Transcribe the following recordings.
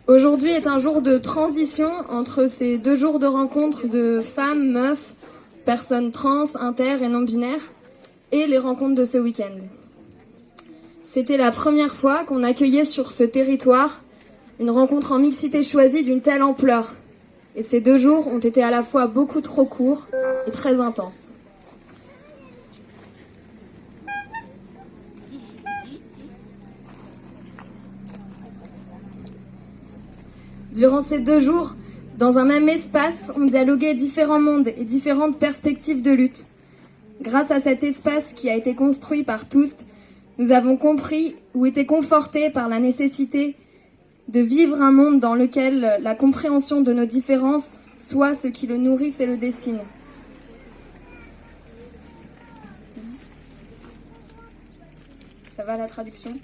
Aujourd'hui est un jour de transition entre ces 2 jours de rencontres de femmes, meufs, personnes trans, inter et non-binaires, et les rencontres de ce week-end. C'était la première fois qu'on accueillait sur ce territoire une rencontre en mixité choisie d'une telle ampleur. Et ces 2 jours ont été à la fois beaucoup trop courts et très intenses. Durant ces 2 jours, dans un même espace, on dialoguait différents mondes et différentes perspectives de lutte. Grâce à cet espace qui a été construit par tous, nous avons compris ou été confortés par la nécessité de vivre un monde dans lequel la compréhension de nos différences soit ce qui le nourrisse et le dessine. Ça va la traduction ?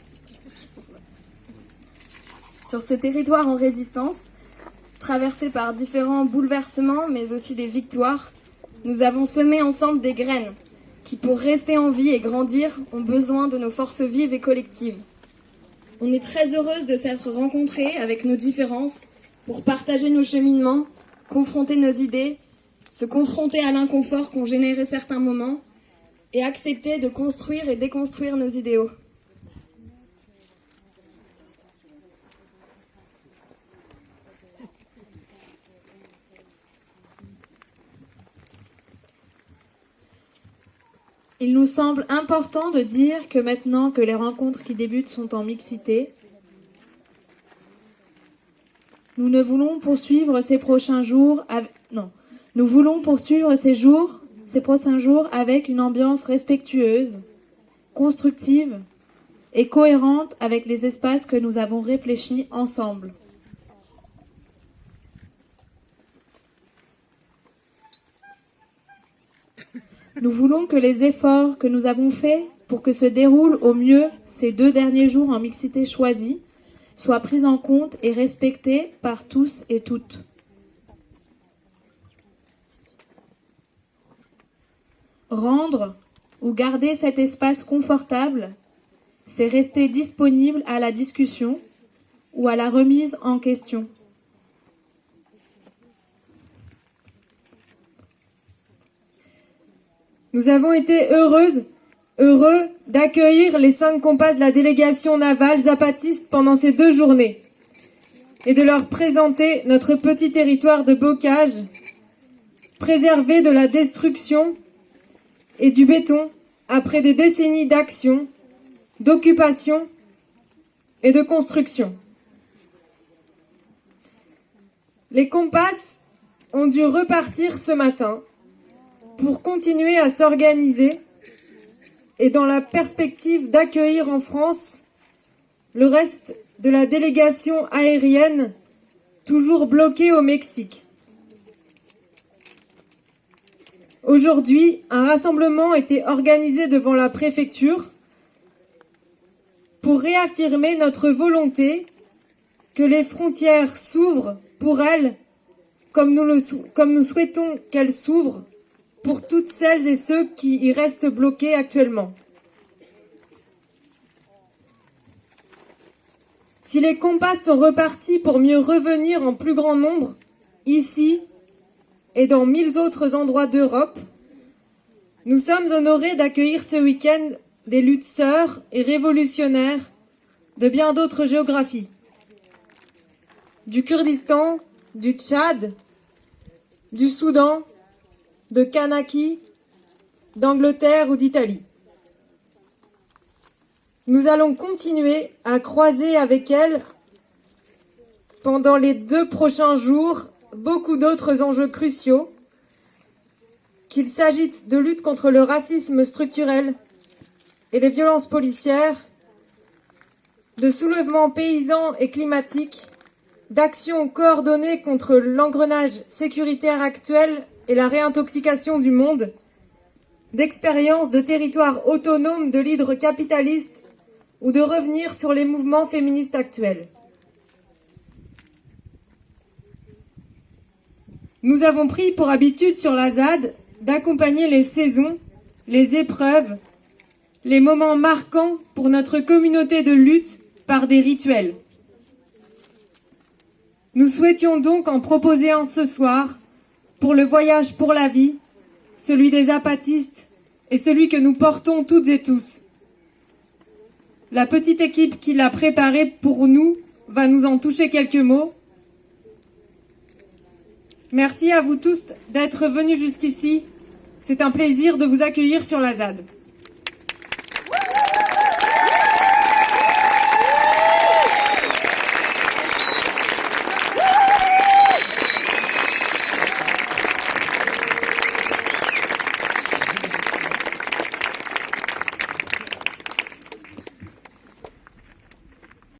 Sur ce territoire en résistance, traversé par différents bouleversements, mais aussi des victoires, nous avons semé ensemble des graines qui, pour rester en vie et grandir, ont besoin de nos forces vives et collectives. On est très heureuse de s'être rencontrées avec nos différences pour partager nos cheminements, confronter nos idées, se confronter à l'inconfort qu'ont généré certains moments et accepter de construire et déconstruire nos idéaux. Il nous semble important de dire que maintenant que les rencontres qui débutent sont en mixité, nous voulons poursuivre ces prochains jours avec une ambiance respectueuse, constructive et cohérente avec les espaces que nous avons réfléchis ensemble. Nous voulons que les efforts que nous avons faits pour que se déroulent au mieux ces 2 derniers jours en mixité choisie soient pris en compte et respectés par tous et toutes. Rendre ou garder cet espace confortable, c'est rester disponible à la discussion ou à la remise en question. Nous avons été heureux d'accueillir les 5 compas de la délégation navale zapatiste pendant ces 2 journées et de leur présenter notre petit territoire de bocage, préservé de la destruction et du béton après des décennies d'action, d'occupation et de construction. Les compas ont dû repartir ce matin pour continuer à s'organiser et dans la perspective d'accueillir en France le reste de la délégation aérienne toujours bloquée au Mexique. Aujourd'hui, un rassemblement était organisé devant la préfecture pour réaffirmer notre volonté que les frontières s'ouvrent pour elles comme nous souhaitons qu'elles s'ouvrent pour toutes celles et ceux qui y restent bloqués actuellement. Si les compas sont repartis pour mieux revenir en plus grand nombre, ici et dans 1000 autres endroits d'Europe, nous sommes honorés d'accueillir ce week-end des luttes sœurs et révolutionnaires de bien d'autres géographies. Du Kurdistan, du Tchad, du Soudan, de Kanaki, d'Angleterre ou d'Italie. Nous allons continuer à croiser avec elles, pendant les 2 prochains jours, beaucoup d'autres enjeux cruciaux, qu'il s'agisse de lutte contre le racisme structurel et les violences policières, de soulèvements paysans et climatiques, d'actions coordonnées contre l'engrenage sécuritaire actuel et la réintoxication du monde, d'expériences de territoires autonomes de l'hydre capitaliste ou de revenir sur les mouvements féministes actuels. Nous avons pris pour habitude sur la ZAD d'accompagner les saisons, les épreuves, les moments marquants pour notre communauté de lutte par des rituels. Nous souhaitions donc en proposer un ce soir pour le voyage pour la vie, celui des apatistes et celui que nous portons toutes et tous. La petite équipe qui l'a préparé pour nous va nous en toucher quelques mots. Merci à vous tous d'être venus jusqu'ici. C'est un plaisir de vous accueillir sur la ZAD.